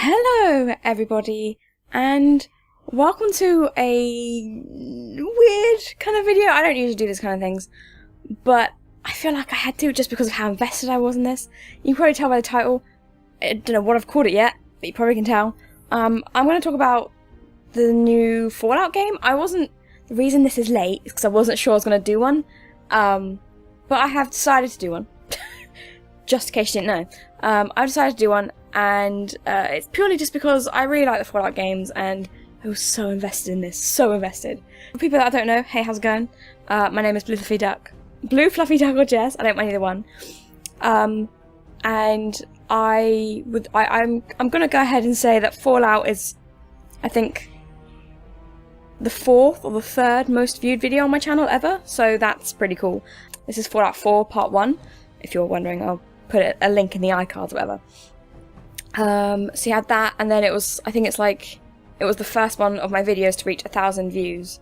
Hello everybody and welcome to a weird kind of video. I don't usually do this kind of things, but I feel like I had to just because of how invested I was in this. You can probably tell by the title. I don't know what I've called it yet, but you probably can tell. I'm going to talk about the new Fallout game. The reason this is late is because I wasn't sure I was going to do one, but I have decided to do one. Just in case you didn't know. I decided to do one, and it's purely just because I really like the Fallout games, and I was so invested in this, so invested. For people that I don't know, hey, how's it going? My name is BlueFluffyDuck. BlueFluffyDuck or Jess, I don't mind either one. And I'm gonna go ahead and say that Fallout is, I think, the 4th or the 3rd most viewed video on my channel ever, so that's pretty cool. This is Fallout 4 Part 1, if you're wondering. I'll put a link in the iCards or whatever. So you had that, and then it was the first one of my videos to reach 1,000 views,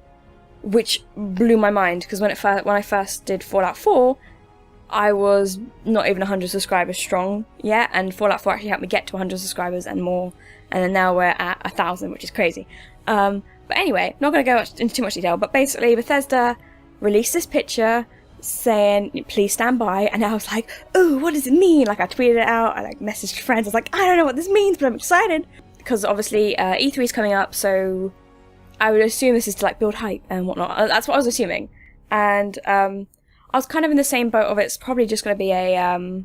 which blew my mind, because when I first did Fallout 4, I was not even 100 subscribers strong yet, and Fallout 4 actually helped me get to 100 subscribers and more, and then now we're at 1,000, which is crazy. But anyway, not going to go into too much detail, but basically Bethesda released this picture saying, please stand by, and I was like, oh, what does it mean? Like, I tweeted it out, I messaged friends, I was like, I don't know what this means, but I'm excited, because obviously E3 is coming up, so I would assume this is to build hype and whatnot. That's what I was assuming, and I was kind of in the same boat of it's probably just going to be a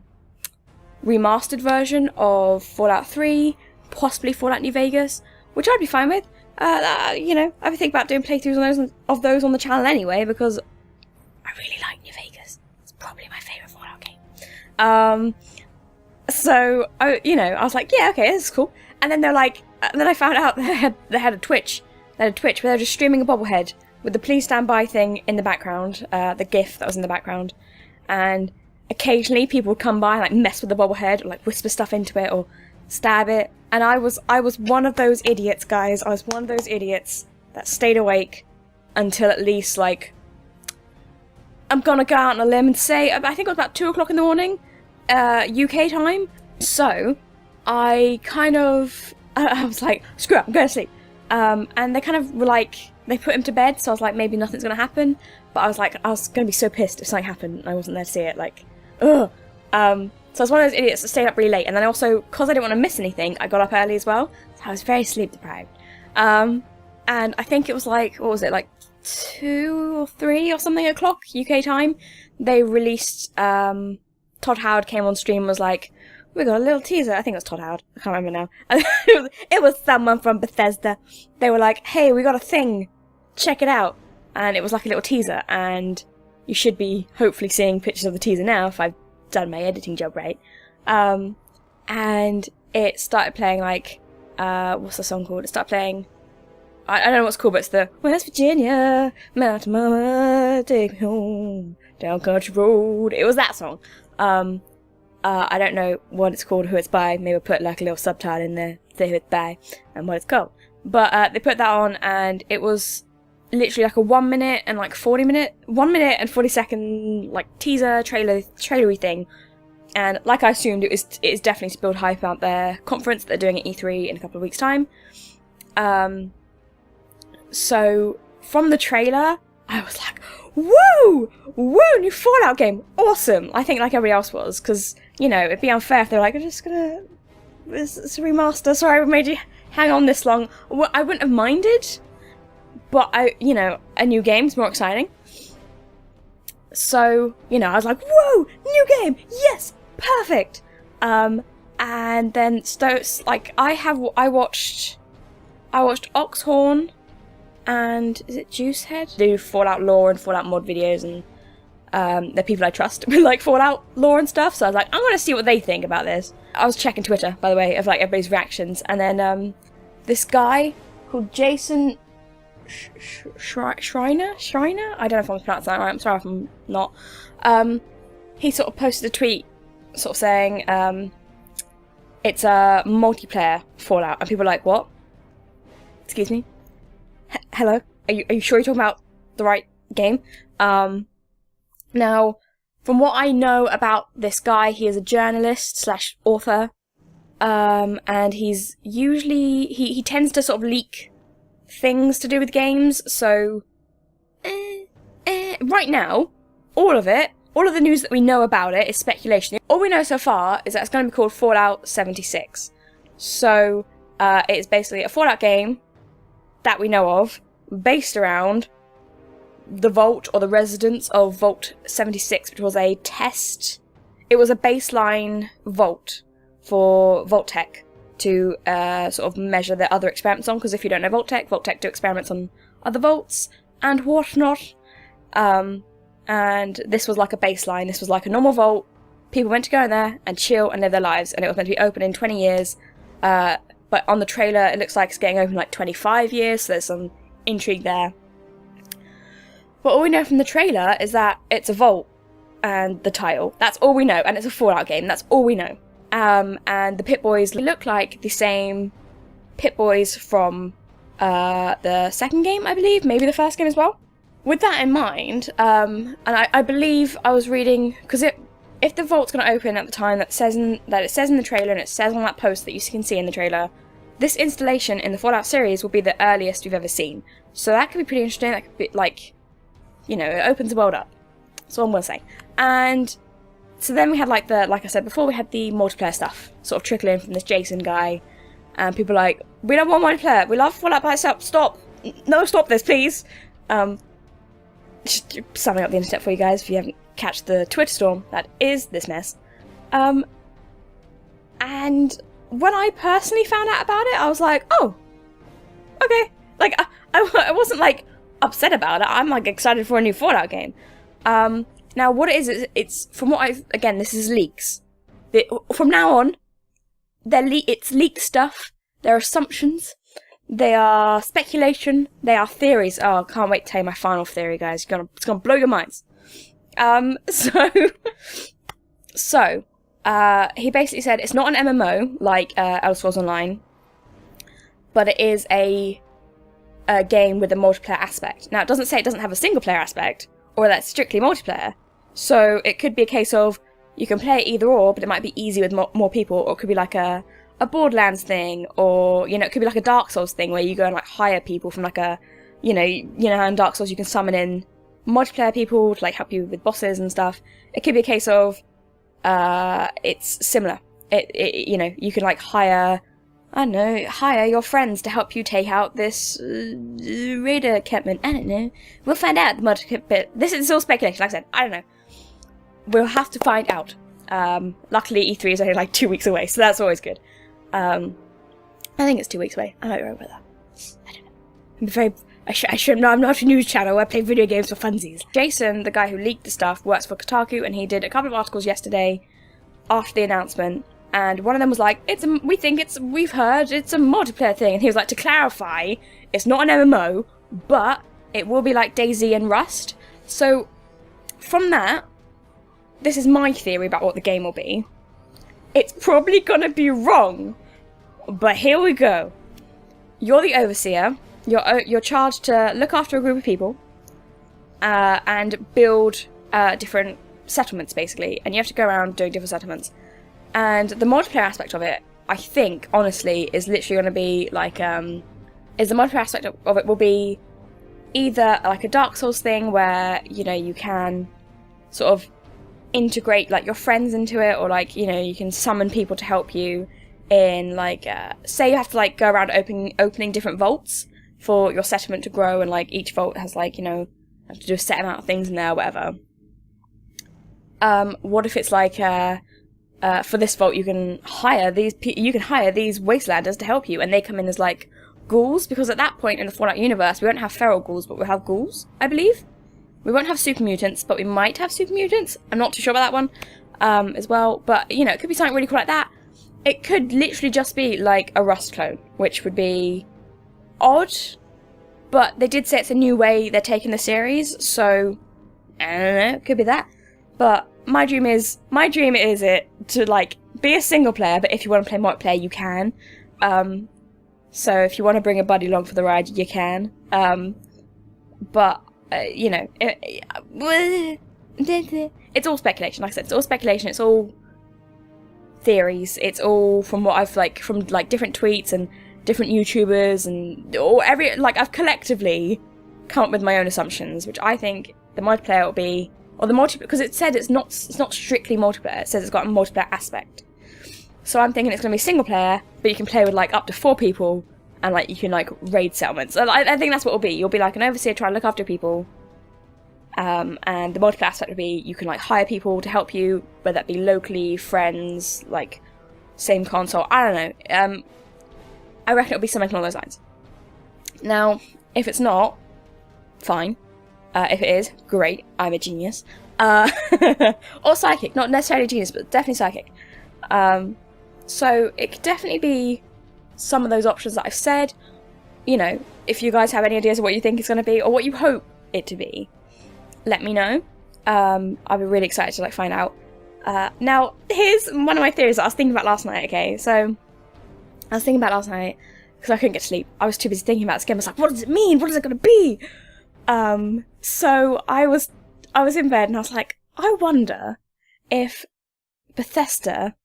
remastered version of Fallout 3, possibly Fallout New Vegas, which I'd be fine with. You know, I've been thinking about doing playthroughs of those on the channel anyway, because I really like New Vegas. It's probably my favourite Fallout game. So, I was like, yeah, okay, this is cool. And then they're like, and then I found out they had a Twitch. They had a Twitch where they were just streaming a bobblehead with the please stand by thing in the background, the GIF that was in the background. And occasionally people would come by and mess with the bobblehead, or whisper stuff into it, or stab it. And I was one of those idiots, guys. I was one of those idiots that stayed awake until at least I'm gonna go out on a limb and say, I think it was about 2 o'clock in the morning, UK time. So, I was like, screw it, I'm going to sleep. And they kind of were they put him to bed, so I was like, maybe nothing's gonna happen. But I was gonna be so pissed if something happened and I wasn't there to see it, ugh. So I was one of those idiots that stayed up really late, and then also, because I didn't want to miss anything, I got up early as well, so I was very sleep deprived. And I think it was what was it, 2 or 3 or something o'clock UK time, they released, Todd Howard came on stream and was like, we got a little teaser. I think it was Todd Howard, I can't remember now. it was someone from Bethesda. They were like, hey, we got a thing, check it out. And it was like a little teaser, and you should be hopefully seeing pictures of the teaser now if I've done my editing job right. And it started playing what's the song called? It started playing, I don't know what's called, but it's the West Virginia, Mountain Mama, take me home, down country road. It was that song. I don't know what it's called, who it's by. Maybe put a little subtitle in there, say who it's by, and what it's called. But they put that on, and it was literally a 1 minute and 1 minute and 40 second teaser trailery thing. And like I assumed, it is definitely to build hype about their conference that they're doing at E3 in a couple of weeks' time. So from the trailer, I was like, woo! Woo! New Fallout game! Awesome! I think everybody else was, because, it'd be unfair if they were it's a remaster, sorry we made you hang on this long. Well, I wouldn't have minded, but a new game's more exciting. So, I was like, whoa! New game! Yes! Perfect! And then, I watched Oxhorn, and is it Juicehead? Do Fallout lore and Fallout mod videos, and they're people I trust with Fallout lore and stuff, so I was like, I'm gonna see what they think about this. I was checking Twitter, by the way, of everybody's reactions, and then this guy called Jason Schreiner? I don't know if I'm pronouncing that right, I'm sorry if I'm not. He sort of posted a tweet sort of saying, it's a multiplayer Fallout, and people were like, what? Excuse me? Hello? Are you sure you're talking about the right game? Now, from what I know about this guy, he is a journalist / author. and he's usually he tends to sort of leak things to do with games. So right now, all of the news that we know about it is speculation. All we know so far is that it's going to be called Fallout 76. So it's basically a Fallout game that we know of, based around the vault or the residence of Vault 76, which was a test. It was a baseline vault for Vault-Tec to sort of measure the other experiments on, because if you don't know Vault-Tec do experiments on other vaults and whatnot. And this was like a baseline, this was like a normal vault. People went to go in there and chill and live their lives, and it was meant to be open in 20 years. But on the trailer, it looks like it's getting open in like 25 years, so there's some intrigue there. But all we know from the trailer is that it's a vault and the title. That's all we know, and it's a Fallout game. That's all we know. And the Pip-Boys look like the same Pip-Boys from the second game, I believe, maybe the first game as well. With that in mind, and I believe I was reading, because if the vault's going to open at the time that it says in the trailer, and it says on that post that you can see in the trailer, this installation in the Fallout series will be the earliest you've ever seen. So that could be pretty interesting. That could be like, you know, it opens the world up. That's all I'm going to say. And so then we had like I said before, we had the multiplayer stuff sort of trickle in from this Jason guy, and people are like, we don't want multiplayer. We love Fallout by itself. Stop. No, stop this, please. Just summing up the internet for you guys if you haven't catch the Twitter storm that is this mess. And when I personally found out about it, I was like, oh, okay. Like, I wasn't like upset about it. I'm like excited for a new Fallout game. Now what it is, it's from what again, this is leaks. From now on, it's leaked stuff. They're assumptions. They are speculation. They are theories. Oh, I can't wait to tell you my final theory, guys. It's gonna blow your minds. So he basically said it's not an MMO like Elder Scrolls Online, but it is a game with a multiplayer aspect. Now, it doesn't say it doesn't have a single player aspect, or that it's strictly multiplayer. So it could be a case of you can play it either or, but it might be easy with more people, or it could be like a Borderlands thing, or, you know, it could be like a Dark Souls thing where you go and like hire people from like a, you know how in Dark Souls you can summon in multiplayer people to like help you with bosses and stuff. It could be a case of it's similar. You know, you can like hire your friends to help you take out this raider encampment. I don't know. We'll find out the multiplayer bit. This is all speculation, like I said. I don't know. We'll have to find out. Luckily E3 is only like 2 weeks away, so that's always good. I think it's 2 weeks away. I don't remember that. I don't know. I'm very... I should know I'm not a news channel. I play video games for funsies. Jason, the guy who leaked the stuff, works for Kotaku, and he did a couple of articles yesterday after the announcement. And one of them was like, we've heard it's a multiplayer thing. And he was like, to clarify, it's not an MMO, but it will be like DayZ and Rust. So from that, this is my theory about what the game will be. It's probably gonna be wrong, but here we go. You're the overseer. You're charged to look after a group of people and build different settlements, basically. And you have to go around doing different settlements. And the multiplayer aspect of it, I think, honestly, is literally going to be like... the multiplayer aspect of it will be either like a Dark Souls thing where, you know, you can sort of integrate like your friends into it, or like, you know, you can summon people to help you in like... say you have to like go around opening different vaults for your settlement to grow, and like each vault has like, you know, have to do a set amount of things in there, or whatever. What if it's like for this vault you can hire these wastelanders to help you, and they come in as like ghouls, because at that point in the Fallout universe we won't have feral ghouls, but we'll have ghouls, I believe. We won't have super mutants, but we might have super mutants. I'm not too sure about that one as well, but you know, it could be something really cool like that. It could literally just be like a Rust clone, which would be odd, but they did say it's a new way they're taking the series, so I don't know, it could be that. But my dream is it to like be a single player, but if you want to play multiplayer you can. So if you want to bring a buddy along for the ride, you can. But you know, it's all speculation. Like I said, it's all speculation. It's all theories. It's all from what I've from different tweets and different YouTubers and I've collectively come up with my own assumptions, which I think the multiplayer will be, or the because it said it's not strictly multiplayer. It says it's got a multiplayer aspect. So I'm thinking it's going to be single player, but you can play with up to 4 people, and you can raid settlements. I think that's what it'll be. You'll be an overseer trying to look after people. And the multiplayer aspect would be you can hire people to help you, whether that be locally, friends, same console. I don't know. I reckon it'll be something along those lines. Now, if it's not, fine. If it is, great. I'm a genius. Or psychic. Not necessarily genius, but definitely psychic. So it could definitely be some of those options that I've said. If you guys have any ideas of what you think it's going to be, or what you hope it to be, let me know. I'll be really excited to find out. Now, here's one of my theories that I was thinking about last night, okay? So, I was thinking about last night, because I couldn't get to sleep. I was too busy thinking about this game. I was like, what does it mean? What is it going to be? So, I was in bed, and I was like, I wonder if Bethesda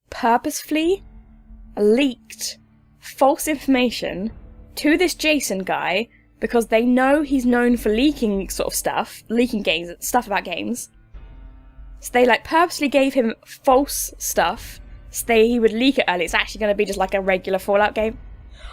purposefully leaked false information to this Jason guy, because they know he's known for leaking leaking stuff about games. So they purposely gave him false stuff, so he would leak it early. It's actually going to be just a regular Fallout game.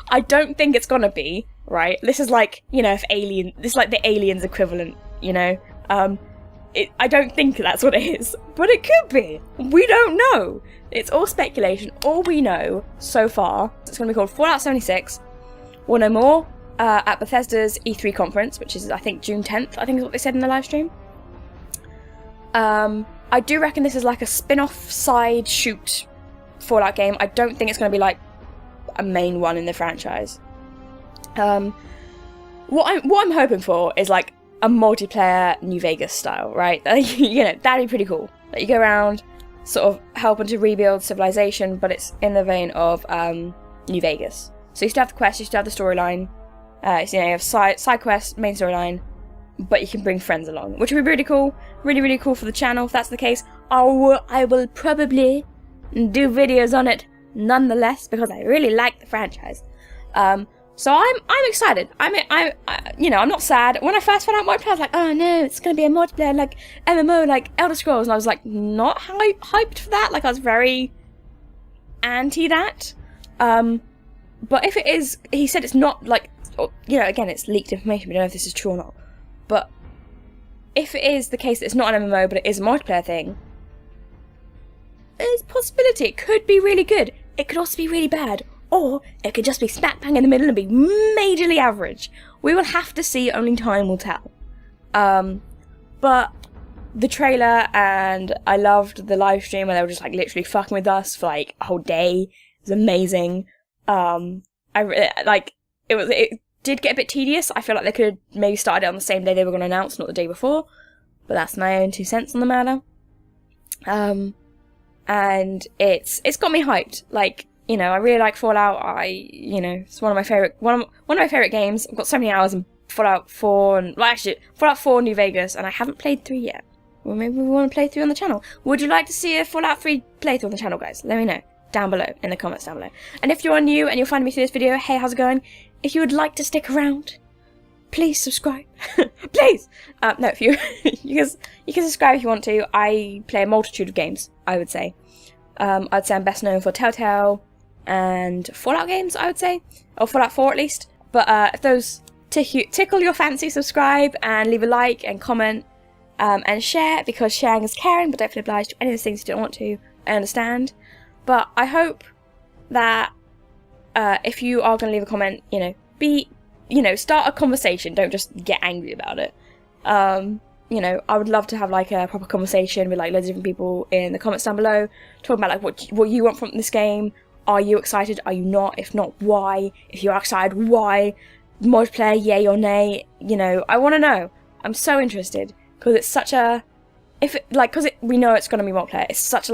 I don't think it's going to be, right? This is if Alien, this is the Aliens equivalent, I don't think that's what it is, but it could be. We don't know. It's all speculation. All we know so far, it's going to be called Fallout 76. We'll know more at Bethesda's E3 conference, which is, I think, June 10th, I think is what they said in the live stream. I do reckon this is a spin-off side shoot Fallout game. I don't think it's going to be a main one in the franchise. What I'm hoping for is a multiplayer New Vegas style, right? That'd be pretty cool. You go around, sort of helping to rebuild civilization, but it's in the vein of New Vegas. So you still have the quest, you still have the storyline. You have side quest, main storyline, but you can bring friends along, which would be really cool. Really, really cool for the channel. If that's the case, I will probably do videos on it nonetheless, because I really like the franchise. So I'm excited. I'm not sad. When I first found out multiplayer, I was like, oh no, it's gonna be a multiplayer MMO, Elder Scrolls, and I was not hyped for that. I was very anti that. But if it is, he said it's not again, it's leaked information. We don't know if this is true or not. But if it is the case that it's not an MMO, but it is a multiplayer thing, there's a possibility it could be really good. It could also be really bad. Or it could just be smack bang in the middle and be majorly average. We will have to see, only time will tell. But the trailer, and I loved the live stream where they were just literally fucking with us for a whole day. It was amazing. It did get a bit tedious. I feel like they could have maybe started it on the same day they were going to announce, not the day before. But that's my own 2 cents on the matter. And it's got me hyped. I really like Fallout. It's one of my favorite games. I've got so many hours in Fallout 4 and Fallout 4 New Vegas, and I haven't played 3 yet. Well, maybe we want to play 3 on the channel. Would you like to see a Fallout 3 playthrough on the channel, guys? Let me know down below in the comments down below. And if you're new and you're finding me through this video, hey, how's it going? If you would like to stick around, please subscribe. Please. No, if you you can subscribe if you want to. I play a multitude of games, I would say. I'd say I'm best known for Telltale and Fallout games, I would say, or Fallout 4 at least. But if those tickle your fancy, subscribe and leave a like and comment and share, because sharing is caring, but don't feel obliged to any of those things you don't want to. I understand. But I hope that if you are going to leave a comment, start a conversation. Don't just get angry about it. I would love to have a proper conversation with loads of different people in the comments down below, talking about what you want from this game. Are you excited? Are you not? If not, why? If you are excited, why? Multiplayer, yay or nay? I want to know. I'm so interested, because it's such a we know it's going to be multiplayer. It's such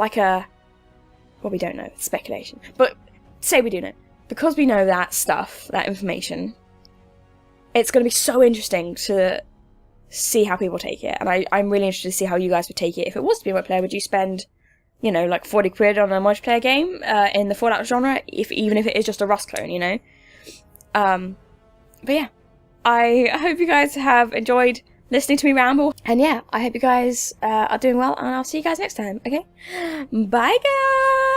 well, we don't know. It's speculation, but say we do know, because we know that stuff, that information. It's going to be so interesting to see how people take it, and I'm really interested to see how you guys would take it. If it was to be multiplayer, would you spend you know, like 40 quid on a multiplayer game in the Fallout genre, even if it is just a Rust clone, you know. But yeah, I hope you guys have enjoyed listening to me ramble, and yeah, I hope you guys are doing well, and I'll see you guys next time. Okay, bye guys.